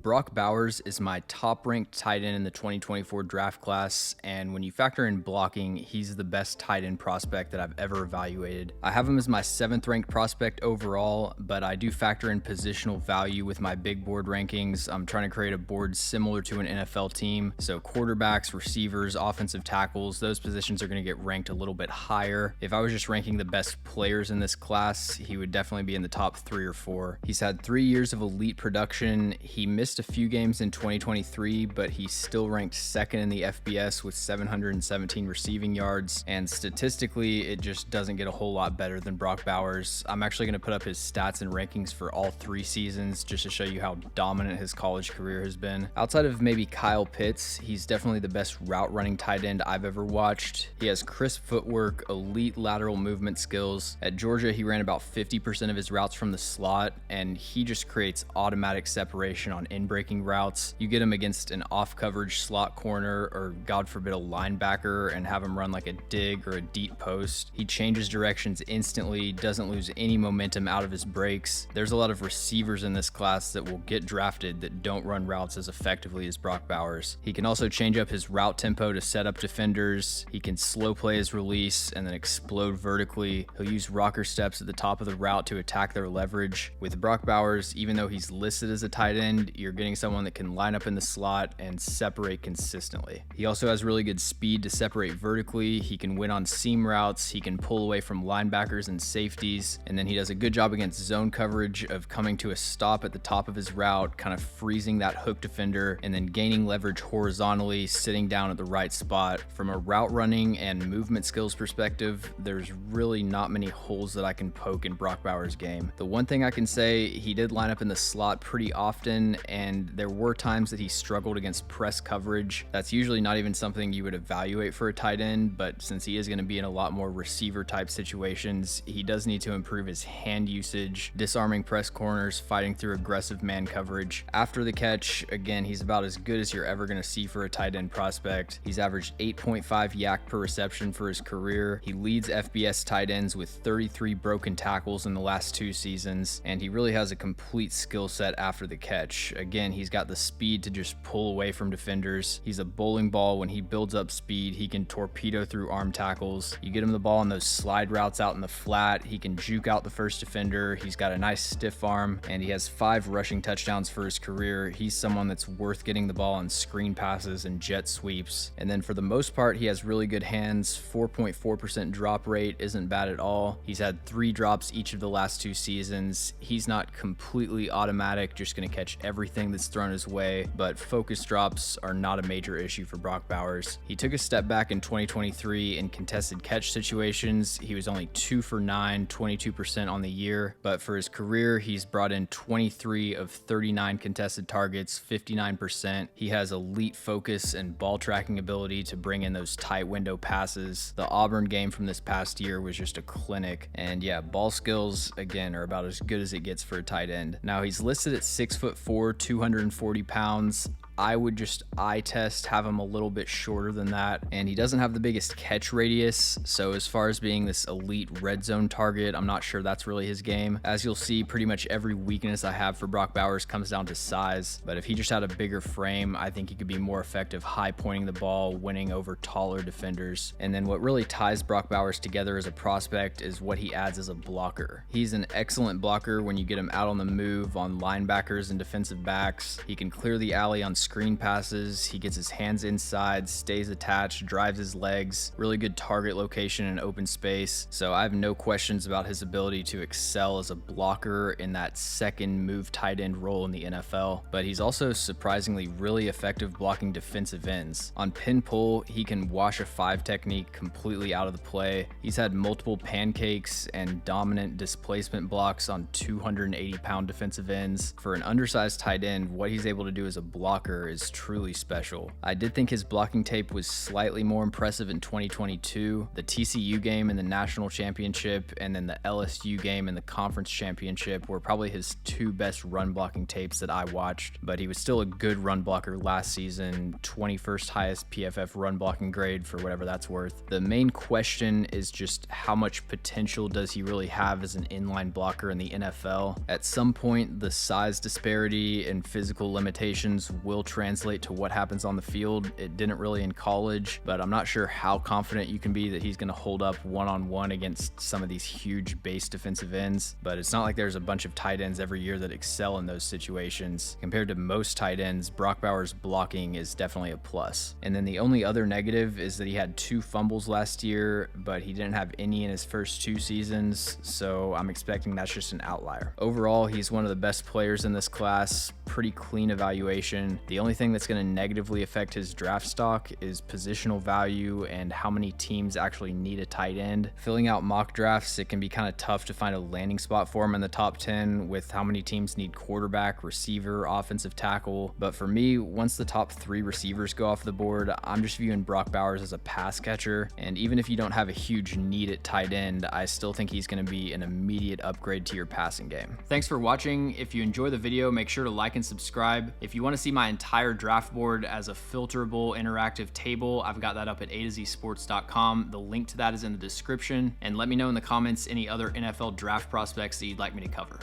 Brock Bowers is my top-ranked tight end in the 2024 draft class, and when you factor in blocking, he's the best tight end prospect that I've ever evaluated. I have him as my 7th-ranked prospect overall, but I do factor in positional value with my big board rankings. I'm trying to create a board similar to an NFL team, so quarterbacks, receivers, offensive tackles, those positions are going to get ranked a little bit higher. If I was just ranking the best players in this class, he would definitely be in the top 3 or 4. He's had 3 years of elite production. He missed a few games in 2023, but he's still ranked 2nd in the FBS with 717 receiving yards, and statistically, it just doesn't get a whole lot better than Brock Bowers. I'm actually going to put up his stats and rankings for all 3 seasons just to show you how dominant his college career has been. Outside of maybe Kyle Pitts, he's definitely the best route running tight end I've ever watched. He has crisp footwork, elite lateral movement skills. At Georgia, he ran about 50% of his routes from the slot, and he just creates automatic separation on in-breaking routes. You get him against an off-coverage slot corner or, God forbid, a linebacker and have him run like a dig or a deep post. He changes directions instantly, doesn't lose any momentum out of his breaks. There's a lot of receivers in this class that will get drafted that don't run routes as effectively as Brock Bowers. He can also change up his route tempo to set up defenders. He can slow play his release and then explode vertically. He'll use rocker steps at the top of the route to attack their leverage. With Brock Bowers, even though he's listed as a tight end, you're getting someone that can line up in the slot and separate consistently. He also has really good speed to separate vertically. He can win on seam routes. He can pull away from linebackers and safeties. And then he does a good job against zone coverage of coming to a stop at the top of his route, kind of freezing that hook defender, and then gaining leverage horizontally, sitting down at the right spot. From a route running and movement skills perspective, there's really not many holes that I can poke in Brock Bowers' game. The one thing I can say, he did line up in the slot pretty often, and there were times that he struggled against press coverage. That's usually not even something you would evaluate for a tight end, but since he is going to be in a lot more receiver type situations, he does need to improve his hand usage, disarming press corners, fighting through aggressive man coverage. After the catch, again, he's about as good as you're ever going to see for a tight end prospect. He's averaged 8.5 yak per reception for his career. He leads FBS tight ends with 33 broken tackles in the last 2 seasons, and he really has a complete skill set after the catch. Again, he's got the speed to just pull away from defenders. He's a bowling ball. When he builds up speed, he can torpedo through arm tackles. You get him the ball on those slide routes out in the flat, he can juke out the first defender. He's got a nice stiff arm, and he has 5 rushing touchdowns for his career. He's someone that's worth getting the ball on screen passes and jet sweeps. And then for the most part, he has really good hands. 4.4% drop rate isn't bad at all. He's had 3 drops each of the last 2 seasons. He's not completely automatic, just going to catch everything that's thrown his way, but focus drops are not a major issue for Brock Bowers. He took a step back in 2023 in contested catch situations. He was only 2 for 9, 22% on the year, but for his career, he's brought in 23 of 39 contested targets, 59%. He has elite focus and ball tracking ability to bring in those tight window passes. The Auburn game from this past year was just a clinic, and yeah, ball skills, again, are about as good as it gets for a tight end. Now, he's listed at 6'4", 240 pounds. I would just eye test, have him a little bit shorter than that. And he doesn't have the biggest catch radius. So as far as being this elite red zone target, I'm not sure that's really his game. As you'll see, pretty much every weakness I have for Brock Bowers comes down to size. But if he just had a bigger frame, I think he could be more effective high pointing the ball, winning over taller defenders. And then what really ties Brock Bowers together as a prospect is what he adds as a blocker. He's an excellent blocker when you get him out on the move on linebackers and defensive backs. He can clear the alley on screen passes. He gets his hands inside, stays attached, drives his legs, really good target location in open space. So I have no questions about his ability to excel as a blocker in that second move tight end role in the NFL. But he's also surprisingly really effective blocking defensive ends. On pin pull, he can wash a 5 technique completely out of the play. He's had multiple pancakes and dominant displacement blocks on 280-pound defensive ends. For an undersized tight end, what he's able to do as a blocker blocker is truly special. I did think his blocking tape was slightly more impressive in 2022. The TCU game in the national championship and then the LSU game in the conference championship were probably his two best run blocking tapes that I watched, but he was still a good run blocker last season, 21st highest PFF run blocking grade for whatever that's worth. The main question is just how much potential does he really have as an inline blocker in the NFL? At some point, the size disparity and physical limitations will translate to what happens on the field. It didn't really in college, but I'm not sure how confident you can be that he's going to hold up one-on-one against some of these huge base defensive ends, but it's not like there's a bunch of tight ends every year that excel in those situations. Compared to most tight ends, Brock Bowers' blocking is definitely a plus. And then the only other negative is that he had 2 fumbles last year, but he didn't have any in his first 2 seasons, so I'm expecting that's just an outlier. Overall, he's one of the best players in this class, pretty clean evaluation. The only thing that's going to negatively affect his draft stock is positional value and how many teams actually need a tight end. Filling out mock drafts, it can be kind of tough to find a landing spot for him in the top 10 with how many teams need quarterback, receiver, offensive tackle. But for me, once the top 3 receivers go off the board, I'm just viewing Brock Bowers as a pass catcher. And even if you don't have a huge need at tight end, I still think he's going to be an immediate upgrade to your passing game. Thanks for watching. If you enjoy the video, make sure to like and subscribe. If you want to see my entire draft board as a filterable interactive table, I've got that up at atozsports.com. The link to that is in the description. And let me know in the comments any other NFL draft prospects that you'd like me to cover.